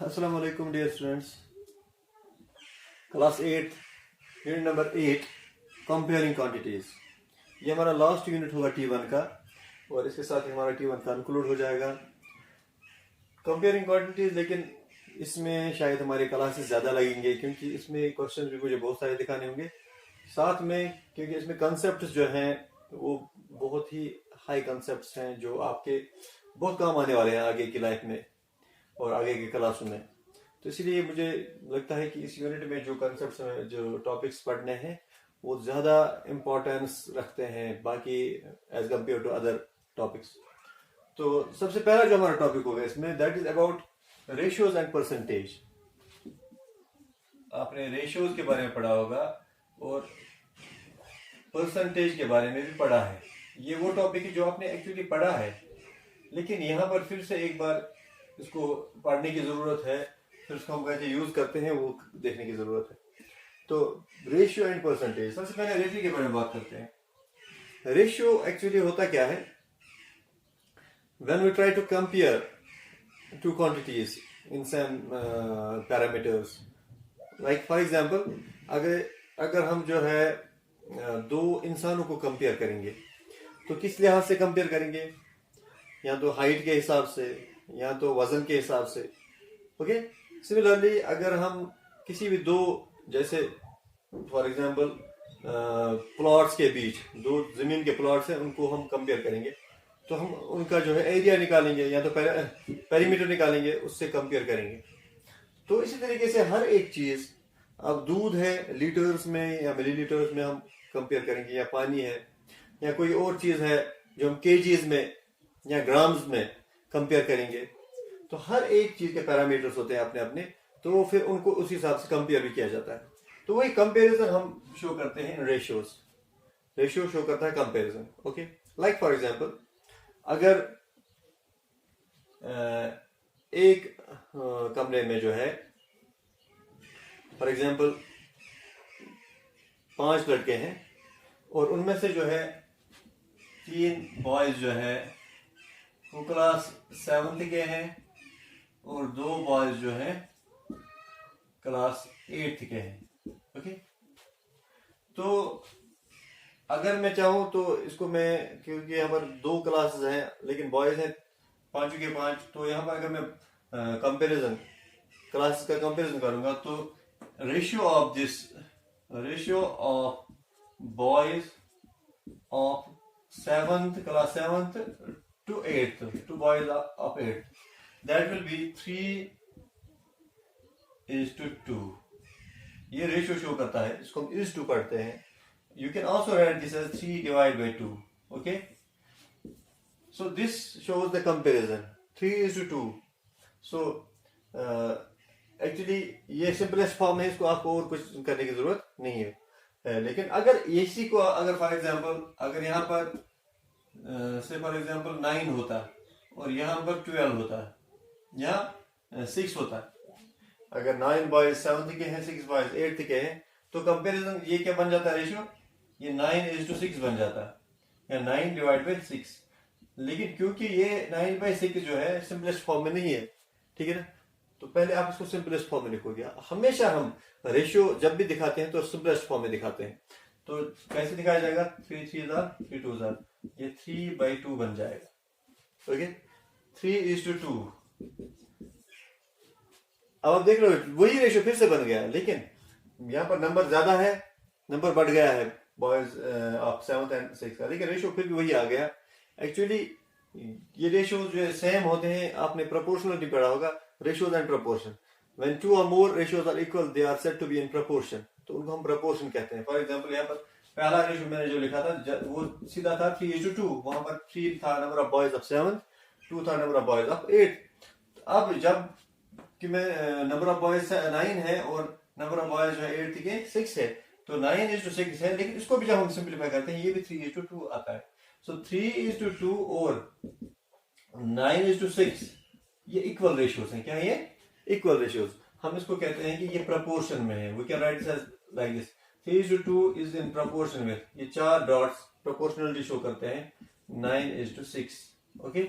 अस्सलाम वालेकुम dear students. Class 8 unit number 8 comparing quantities. ये हमारा लास्ट यूनिट होगा T1 का और इसके साथ ही हमारा T1 कंक्लूड हो जाएगा कंपेयरिंग क्वांटिटीज। लेकिन इसमें शायद हमारे क्लासेस ज़्यादा लगेंगे क्योंकि इसमें क्वेश्चन भी मुझे बहुत सारे दिखाने होंगे साथ में, क्योंकि इसमें कंसेप्ट जो हैं वो बहुत ही हाई कंसेप्ट हैं जो आपके बहुत काम आने वाले हैं आगे की लाइफ में और आगे की क्लासों में। तो इसलिए मुझे लगता है कि इस यूनिट में जो कंसेप्ट्स में जो टॉपिक्स पढ़ने हैं वो ज़्यादा इम्पोर्टेंस रखते हैं बाकी as compare to other topics. तो सबसे पहला जो हमारा टॉपिक होगा इसमें that is about ratios and percentage. आपने रेशियोज के बारे में पढ़ा होगा और परसेंटेज के बारे में भी पढ़ा है। ये वो टॉपिक है जो आपने एक्चुअली पढ़ा है, लेकिन यहाँ पर फिर से एक बार इसको पढ़ने की ज़रूरत है, फिर उसको हम कैसे यूज़ करते हैं वो देखने की ज़रूरत है। तो रेशियो एंड परसेंटेज, सबसे पहले रेशियो के बारे में बात करते हैं। रेशियो एक्चुअली होता क्या है? When we try to compare two quantities in some parameters, like for example अगर हम जो है दो इंसानों को कंपेयर करेंगे तो किस लिहाज से कंपेयर करेंगे? या तो हाइट के हिसाब से या तो वजन के हिसाब से। ओके, सिमिलरली अगर हम किसी भी दो, जैसे फॉर एग्जांपल प्लॉट्स के बीच दो जमीन के प्लॉट्स हैं, उनको हम कंपेयर करेंगे तो हम उनका जो है एरिया निकालेंगे या तो पेरीमीटर निकालेंगे, उससे कंपेयर करेंगे। तो इसी तरीके से हर एक चीज, अब दूध है लीटर्स में या मिलीलीटर्स में हम कंपेयर करेंगे, या पानी है या कोई और चीज है जो हम केजीज में या ग्राम्स में कंपेयर करेंगे। तो हर एक चीज के पैरामीटर्स होते हैं अपने अपने, तो फिर उनको उस हिसाब से कंपेयर भी किया जाता है। तो वही कंपैरिजन हम शो करते हैं इन रेशियोज। रेशियो शो करता है comparison. Okay, like for example अगर एक कमरे में जो है फॉर एग्जांपल 5 लड़के हैं और उनमें से जो है 3 बॉयज जो है वो क्लास 7th के हैं और 2 बॉयज जो है क्लास 8th के हैं। ओके, तो अगर मैं चाहूँ तो इसको मैं, क्योंकि यहाँ पर 2 क्लासेस हैं लेकिन बॉयज हैं 5 के 5, तो यहाँ पर अगर मैं कंपैरिजन क्लासेस का कंपैरिजन करूंगा तो ratio of boys of 7th class 7th to 8th, to boys of 8th, that will be 3:2। ये रेशियो शो करता है, इसको हम इज टू पढ़ते हैं। You can also write this as 3/2। Okay, so this shows the comparison 3:2। So actually ये simplest form है, इसको आपको और कुछ करने की जरूरत नहीं है। लेकिन अगर इसी को अगर फॉर एग्जांपल अगर यहाँ पर से फॉर एग्जांपल 9 होता और यहाँ पर 12 होता या 6 होता, अगर 9 बॉयज 7th के हैं 6 बॉयज 8th के हैं, तो कंपैरिजन ये क्या बन जाता है रेशियो? ये 9:6 बन जाता या 9/6। लेकिन क्योंकि ये 9/6 जो है सिंपलेस्ट फॉर्म में नहीं है, ठीक है ना, तो पहले आप इसको सिंपलेस्ट फॉर्म में लिखोगे। हमेशा हम रेशियो जब भी दिखाते हैं तो सिंपलेस्ट फॉर्म में दिखाते हैं। तो कैसे दिखाया जाएगा? 3 3 3 2 ये 3/2 बन जाएगा। ओके, 3:2। अब आप देख रहे हो वही रेशियो फिर से बन गया, लेकिन यहाँ पर नंबर ज्यादा है, नंबर बढ़ गया है boys of 7th and 6th का, लेकिन रेशियो फिर भी वही आ गया। एक्चुअली ये रेशियो जो सेम होते हैं, आपने प्रोपोर्शनलिटी पढ़ा होगा, ratios and proportion. When 2 or more ratios are equal they are said to be in proportion, तो उनको हम प्रोपोर्शन कहते हैं। फॉर एग्जांपल यहाँ पर पहला रेशियो मैंने जो लिखा था वो सीधा था 3:2। वहां पर 3 था number of boys of 7th, 2 था number of boys of 8th। अब जब कि मैं नंबर ऑफ बॉयज 9 है और नंबर ऑफ बॉयज जो है 8th के 6 है, तो 9:6 है, लेकिन इसको भी जब हम सिंप्लीफाई करते हैं ये भी 3:2 आता है। सो 3:2 और 9:6 ये इक्वल रेशियोज हैं। क्या है ये? Equal ratios. हम इसको कहते हैं कि ये प्रोपोर्शन में है। We can write this like this, 3:2 is in proportion with, ये 4 डॉट्स प्रोपोर्शनलिटी शो करते हैं 9:6। ओके,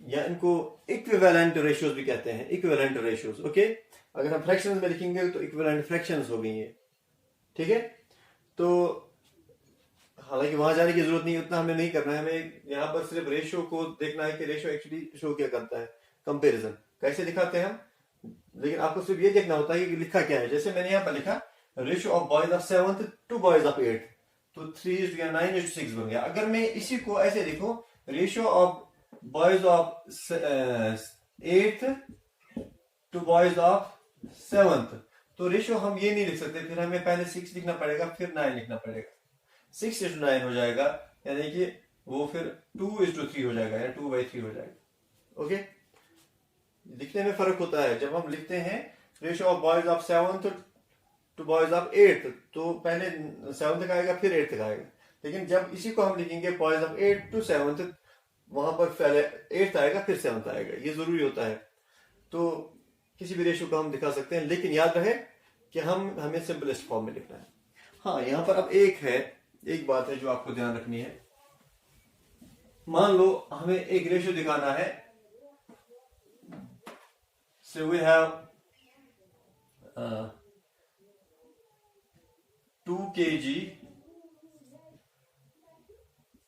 या इनको इक्विवेलेंट रेशियोज भी कहते हैं, इक्विवेलेंट रेशियोज। ओके, अगर हम फ्रैक्शंस में लिखेंगे तो इक्विवेलेंट फ्रैक्शंस हो गई है। ठीक है, तो हालांकि वहां जाने की जरूरत नहीं, उतना हमें नहीं करना है, हमें यहाँ पर सिर्फ रेशियो को देखना है कि रेशियो एक्चुअली शो क्या करता है, कंपैरिजन कैसे दिखाते हैं हम। लेकिन आपको सिर्फ ये देखना होता है कि लिखा क्या है। जैसे मैंने यहाँ पर लिखा ratio of boys of 7th to boys of 8th, तो 3:9:6 बन गया। अगर मैं इसी को ऐसे लिखूं, ratio of boys of 8th to boys of 7th, तो रेशियो हम ये नहीं लिख सकते, फिर हमें पहले 6 लिखना पड़ेगा, फिर 9 लिखना पड़ेगा। 6:9 हो जाएगा, यानी कि वो फिर 2:3 हो जाएगा, या 2/3 हो जाएगा। ओके, लिखने में फर्क होता है। जब हम लिखते हैं ratio of boys of 7th to boys of 8th, तो पहले 7th का आएगा फिर 8th का आएगा। लेकिन जब इसी को हम लिखेंगे boys of 8th to 7th, वहां पर पहले 8th आएगा फिर 7th आएगा, ये जरूरी होता है। तो किसी भी रेशियो को हम दिखा सकते हैं, लेकिन याद रहे कि हमें सिंपलेस्ट फॉर्म में लिखना है। हाँ, यहां पर अब एक बात है जो आपको ध्यान रखनी है। मान लो हमें एक रेशियो दिखाना है, so we have 2 kg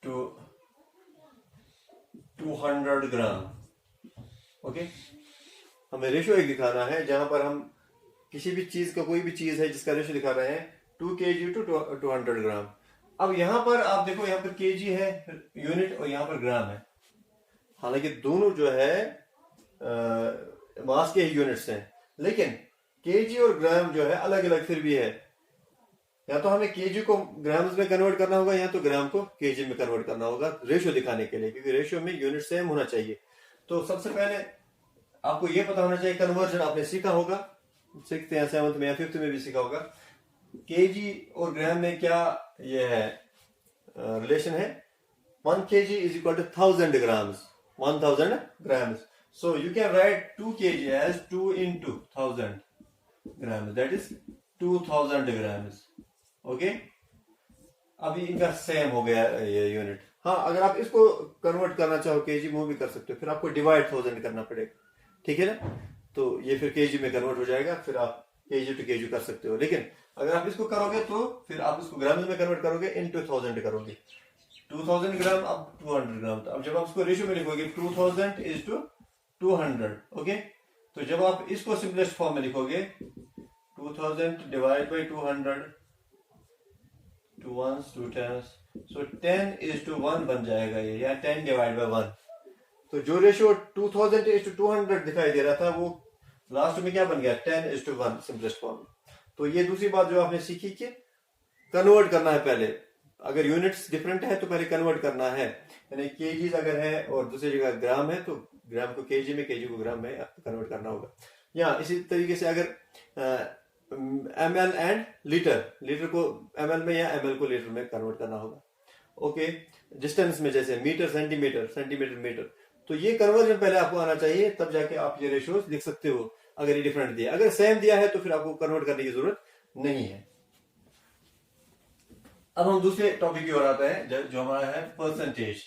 to 200 gram. Okay, हमें रेशियो एक दिखाना है जहां पर हम किसी भी चीज का, कोई भी चीज है जिसका रेशियो दिखा रहे हैं 2 kg टू 200 ग्राम। अब यहां पर आप देखो, यहां पर केजी है यूनिट और यहां पर ग्राम है। हालांकि दोनों जो है मास के ही यूनिट्स हैं, लेकिन केजी और ग्राम जो है अलग अलग फिर भी है। या तो हमें केजी को ग्राम्स में कन्वर्ट करना होगा, या तो ग्राम को केजी में कन्वर्ट करना होगा रेशियो दिखाने के लिए, क्योंकि रेशियो में यूनिट सेम होना चाहिए। तो सबसे पहले आपको यह पता होना चाहिए, कन्वर्जन आपने सीखा होगा 6th या 7th में या 5th में भी सीखा होगा, केजी और ग्राम में क्या ये है रिलेशन है। 1 kg is equal to 1000 grams, 1000 grams. So you can write 2 kg as 2 into 1000 grams, that is 2000 grams. Okay, अभी इनका सेम हो गया ये यूनिट। हाँ, अगर आप इसको कन्वर्ट करना चाहो केजी में भी कर सकते हो, फिर आपको डिवाइड 1000 करना पड़ेगा। ठीक है ना, तो ये फिर केजी में कन्वर्ट हो जाएगा, फिर आप केजी टू केजी कर सकते हो। लेकिन अगर आप इसको करोगे तो फिर आप इसको ग्राम में कन्वर्ट करोगे, इनटू 1000 करोगे। 2000 ग्राम अब 200 ग्राम। तो अब जब आप इसको रेशियो में लिखोगे 2000 इज टू 200। ओके, तो जब आप इसको सिंपलेस्ट फॉर्म में लिखोगे 2000 divide by 200, 2 ones 2 tens, so 10 is to 1 बन जाएगा ये, या 10 डिवाइड बाई 1। तो जो रेशियो 2000 इज टू 200 दिखाई दे रहा था, वो लास्ट में क्या बन गया, 10 इज टू 1 सिंपलेस्ट फॉर्म। तो ये दूसरी बात जो आपने सीखी कि कन्वर्ट करना है पहले। अगर यूनिट्स डिफरेंट है तो पहले कन्वर्ट करना है, यानी केजीज अगर है और दूसरी जगह ग्राम है तो ग्राम को केजी में, केजी को ग्राम में कन्वर्ट करना होगा। या इसी तरीके से अगर ml एंड लीटर को ml में या ml को लीटर में कन्वर्ट करना होगा। ओके, डिस्टेंस में जैसे मीटर सेंटीमीटर, सेंटीमीटर मीटर, तो ये कन्वर्जन पहले आपको आना चाहिए, तब जाके आप ये रेशियोज लिख सकते हो। अगर ये डिफरेंट दिया, अगर सेम दिया है तो फिर आपको कन्वर्ट करने की जरूरत नहीं है। अब हम दूसरे टॉपिक की ओर आते हैं जो हमारा है परसेंटेज।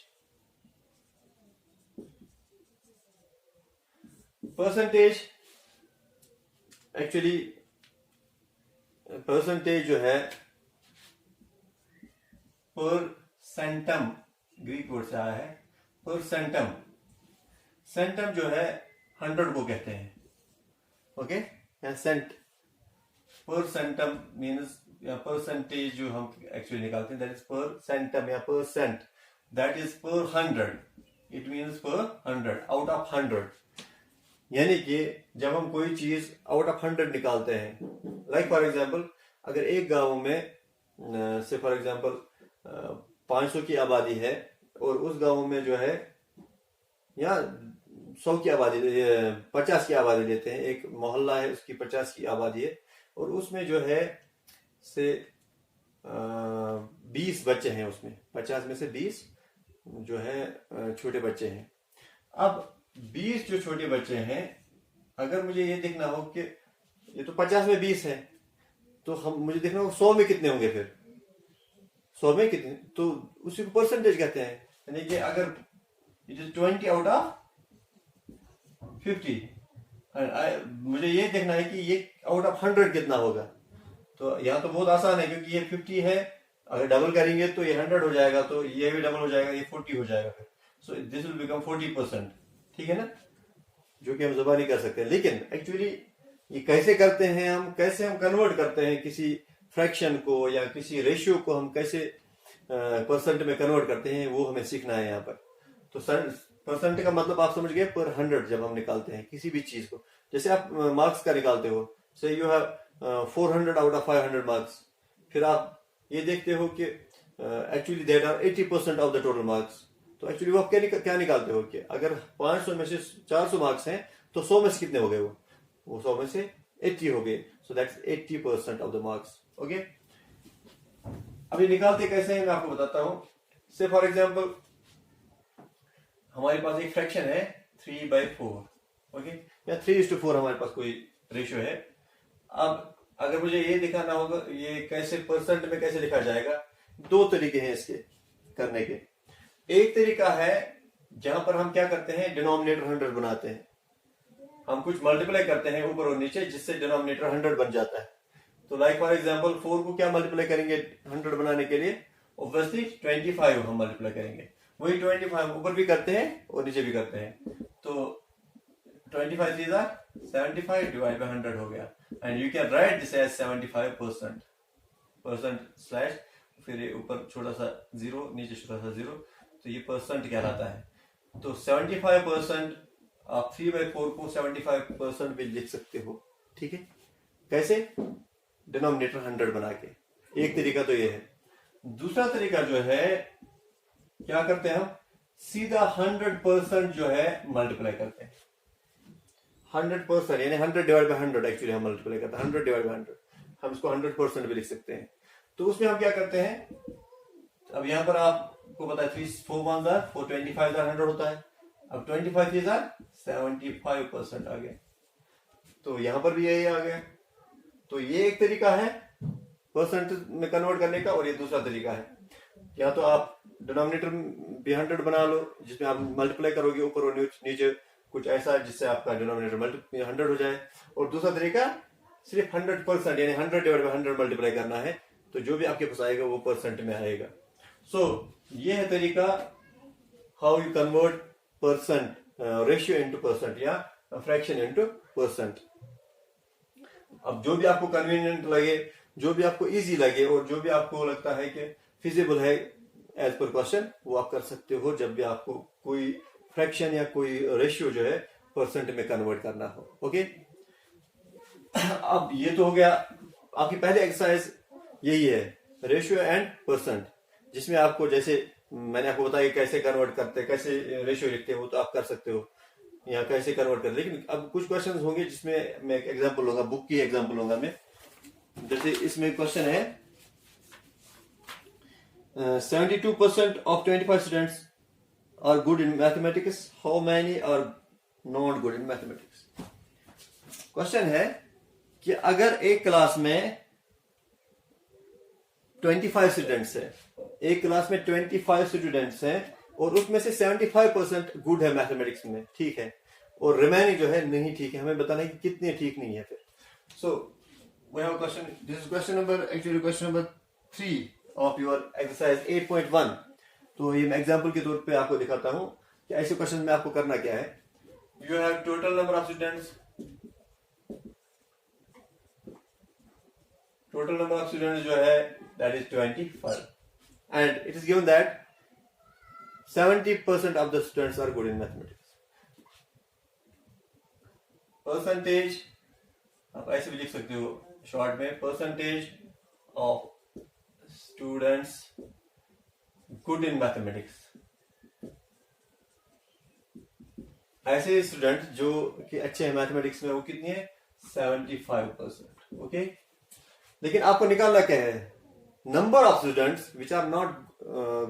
परसेंटेज एक्चुअली परसेंटेज जो है परसेंटम, ग्रीक वर्ड से आया है परसेंटम। सेंटम जो है 100 को कहते हैं। ओके, या सेंट, परसेंटम मीन्स या परसेंटेज जो हम एक्चुअली निकालते हैं, दैट इज परसेंटम या परसेंट, दैट इज पर 100, इट मीन्स पर 100, आउट ऑफ 100। यानी कि जब हम कोई चीज आउट ऑफ 100 निकालते हैं, लाइक फॉर एग्जांपल अगर एक गांव में से फॉर एग्जांपल 500 की आबादी है और उस गांव में जो है या 100 की आबादी, 50 की आबादी लेते हैं, एक मोहल्ला है उसकी 50 की आबादी है और उसमें जो है से 20 बच्चे हैं, उसमें 50 में से 20 जो है छोटे बच्चे हैं। अब 20 जो छोटे बच्चे हैं, अगर मुझे ये देखना हो कि ये तो 50 में 20 है, तो मुझे देखना हो 100 में कितने होंगे, फिर 100 में कितने, तो उसी को परसेंटेज कहते हैं। यानी कि अगर इट इज 20 आउट ऑफ 50 मुझे ये देखना है कि ये आउट ऑफ 100 कितना होगा। तो यहाँ तो बहुत आसान है क्योंकि ये 50 है, अगर डबल करेंगे तो ये 100 हो जाएगा, तो ये भी डबल हो जाएगा, ये 40 हो जाएगा फिर। सो दिस विल बिकम 40%, ठीक है ना, जो कि हम जुबानी कर सकते हैं। लेकिन एक्चुअली ये कैसे करते हैं हम, कैसे हम कन्वर्ट करते हैं किसी फ्रैक्शन को या किसी रेशियो को हम कैसे परसेंट में कन्वर्ट करते हैं, वो हमें सीखना है यहाँ पर। तो परसेंट का मतलब आप समझ गए, पर 100 जब हम निकालते हैं किसी भी चीज को, जैसे आप मार्क्स का निकालते हो, say you have 400 out of 500 marks, फिर आप ये देखते हो कि actually that are 80% of the total marks. तो एक्चुअली वो आप क्या निकालते हो कि अगर 500 में से 400 मार्क्स हैं तो 100 में से कितने हो गए, वो 100 में से 80 हो गए। So that's 80% of the marks. Okay, अभी निकालते कैसे हैं मैं आपको बताता हूं। से फॉर एग्जांपल हमारे पास एक फ्रैक्शन है 3/4, ओके, या 3:4 हमारे पास कोई रेशियो है। अब अगर मुझे ये दिखाना होगा ये कैसे परसेंट में कैसे लिखा जाएगा, दो तरीके हैं इसके करने के। एक तरीका है जहां पर हम क्या करते हैं, डिनोमिनेटर 100 बनाते हैं, हम कुछ मल्टीप्लाई करते हैं ऊपर और नीचे जिससे डिनोमिनेटर 100 बन जाता है। तो लाइक फॉर एग्जांपल 4 को क्या मल्टीप्लाई करेंगे 100 बनाने के लिए, ऑब्वियसली 25 हम मल्टीप्लाई करेंगे। वही 25 ऊपर भी करते हैं और नीचे भी करते हैं। तो 25 3 75 डिवाइड बाय 100 हो गया, and you can write this as 75%, percent slash फिर ये ऊपर छोटा सा जीरो, नीचे छोटा सा जीरो, तो ये परसेंट कहलाता है। तो 75% आप 3/4 को 75% भी लिख सकते हो, ठीक है। कैसे, डिनोमिनेटर 100 बना के। एक तरीका तो ये है। दूसरा तरीका जो है, क्या करते हैं हम, सीधा 100% जो है मल्टीप्लाई करते हैं। 100% यानी 100 डिवाइड बाय 100 एक्चुअली हम मल्टीप्लाई करते हैं। 100 डिवाइड बाय 100 हम इसको 100% भी लिख सकते हैं। तो उसमें हम क्या करते हैं, अब यहां पर आपको पता है 3 4 1 4 25 100 होता है। अब 25 3 75% आ गया, तो यहां पर भी यही आ गया। तो ये एक तरीका है परसेंट में कन्वर्ट करने का, और ये दूसरा तरीका है, या तो आप डिनोमिनेटर भी 100 बना लो जिसमें आप मल्टीप्लाई करोगे ऊपर और नीचे कुछ ऐसा जिससे आपका डिनोमिनेटर 100 हो जाए, और दूसरा तरीका सिर्फ 100% यानी 100 डिवाइड बाय 100 मल्टीप्लाई करना है, तो जो भी आपके पास आएगा वो परसेंट में आएगा। सो ये है तरीका how you convert percent ratio into percent या फ्रैक्शन इनटू परसेंट। अब जो भी आपको कन्वीनियंट लगे, जो भी आपको इजी लगे, और जो भी आपको लगता है कि फिजिबल है एज पर क्वेश्चन, वो आप कर सकते हो जब भी आपको कोई फ्रैक्शन या कोई रेशियो जो है परसेंट में कन्वर्ट करना हो। ओके, अब ये तो हो गया आपकी पहले एक्सरसाइज, यही है रेशियो एंड परसेंट, जिसमें आपको जैसे मैंने आपको बताया कैसे कन्वर्ट करते हैं, कैसे रेशियो लिखते हैं, वो तो आप कर सकते हो यहाँ कैसे कन्वर्ट कर। लेकिन अब कुछ क्वेश्चंस होंगे जिसमें मैं एक एग्जांपल लूंगा, बुक की एग्जांपल लूंगा मैं। जैसे इसमें क्वेश्चन है 72% of 25 students are good in mathematics, how many are not good in mathematics. Question है कि अगर एक क्लास में 25 स्टूडेंट्स है, एक क्लास में 25 स्टूडेंट्स हैं, और उसमें से 75% गुड है मैथमेटिक्स में, ठीक है, और रिमेनिंग जो है नहीं ठीक है, हमें बताना है कि कितने ठीक नहीं है। फिर so we have question, this is question number, actually question number 3 of your exercise 8.1। तो ये मैं एग्जांपल के तौर पे आपको दिखाता हूं कि ऐसे क्वेश्चन में आपको करना क्या है। You have total number of students, total number of students जो है that is 25, and it is given that 70% of the students are good in mathematics. Percentage आप ऐसे भी लिख सकते हो शॉर्ट में, percentage of students good in mathematics. ऐसे स्टूडेंट जो कि अच्छे हैं मैथमेटिक्स में, वो कितनी है 75%। ओके, लेकिन आपको निकालना क्या है, number of students which are not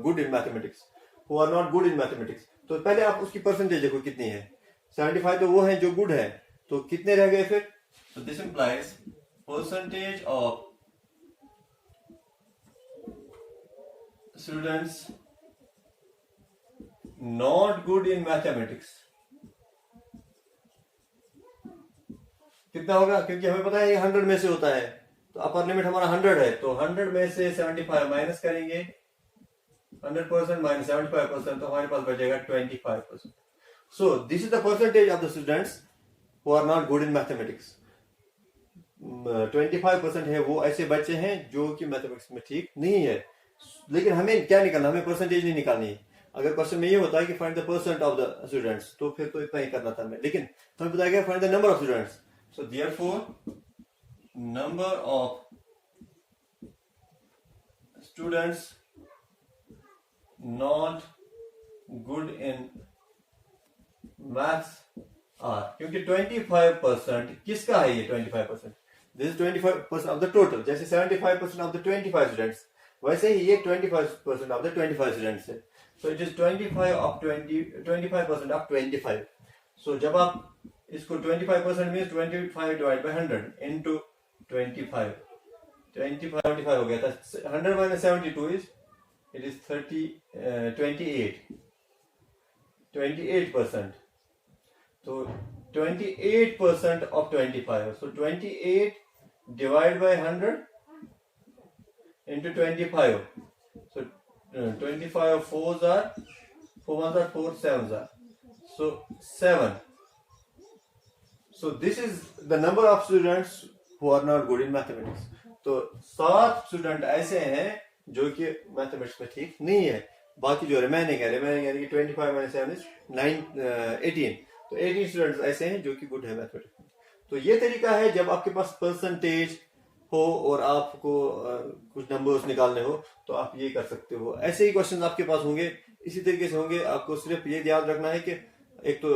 good in mathematics, who are not good in mathematics. तो पहले आप उसकी परसेंटेज देखो कितनी है, 75 तो वो है जो गुड है, तो कितने रह गए फिर। तो this implies percentage of students not good in mathematics कितना होगा, क्योंकि हमें पता है ये 100 में से होता है, तो अपर लिमिट हमारा 100 है, तो 100 में से 75 माइनस करेंगे, 100% माइनस 75%, तो हमारे पास बचेगा 25%. So this is the percentage of the students who are not good in mathematics. 25% है वो ऐसे बच्चे हैं जो कि मैथमेटिक्स में ठीक नहीं है. लेकिन हमें क्या निकालना, हमें परसेंटेज नहीं निकालनी है. अगर क्वेश्चन में ये होता है कि find the percent of the students, तो फिर तो इतना ही करना था हमें, लेकिन हमें बताया गया find the number of students. So therefore number of students not good in maths are, क्योंकि 25% किसका है, ये 25%, this is 25% of the total. जैसे 75% ऑफ द 25 स्टूडेंट्स, वैसे ही ये 25% ऑफ द 25 स्टूडेंट्स है. So it is 25 of 20, 25% of 25. सो जब आप इसको 25% मीन्स 25 डिवाइड बाय 100 इनटू 25, 25 हो गया था. 100 माइनस 72 इज, इट इज 28%. तो 28% of 25. So 28 divided by 100 into 25. So 25 fours are 4 ones are 4 sevens are. So 7. So this is the number of students who are not good in mathematics. तो 7 student ऐसे हैं जो कि mathematics में ठीक नहीं है. बाकी जो रिमेनिंग है, यानी कि 25 माइनस 7 इज 18. तो 18 स्टूडेंट्स ऐसे हैं जो कि गुड है मैथमेटिक्स में. तो ये तरीका है जब आपके पास परसेंटेज हो और आपको कुछ नंबर्स निकालने हो, तो आप ये कर सकते हो. ऐसे ही क्वेश्चन आपके पास होंगे, इसी तरीके से होंगे. आपको सिर्फ ये याद रखना है कि एक तो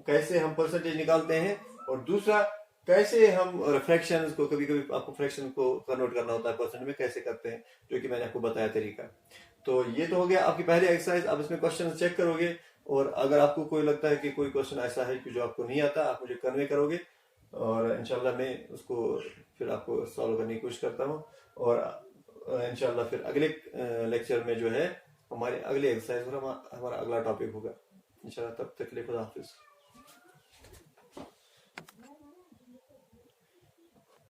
कैसे हम परसेंटेज निकालते हैं, और दूसरा कैसे हम फ्रैक्शंस को, कभी कभी आपको फ्रैक्शन को कन्वर्ट करना होता है परसेंट में, कैसे करते हैं, जो कि मैंने आपको बताया तरीका. तो ये तो हो गया आपकी पहली एक्सरसाइज. आप इसमें क्वेश्चन चेक करोगे, और अगर आपको कोई लगता है कि कोई क्वेश्चन ऐसा है कि जो आपको नहीं आता, आप मुझे कन्वे करोगे, और इंशाल्लाह मैं उसको फिर आपको सॉल्व करने की कोशिश करता हूँ. और इंशाल्लाह फिर अगले लेक्चर में जो है हमारे अगले एक्सरसाइज और हमारा अगला टॉपिक होगा इंशाल्लाह. तब तक के लिए खुदा हाफिज.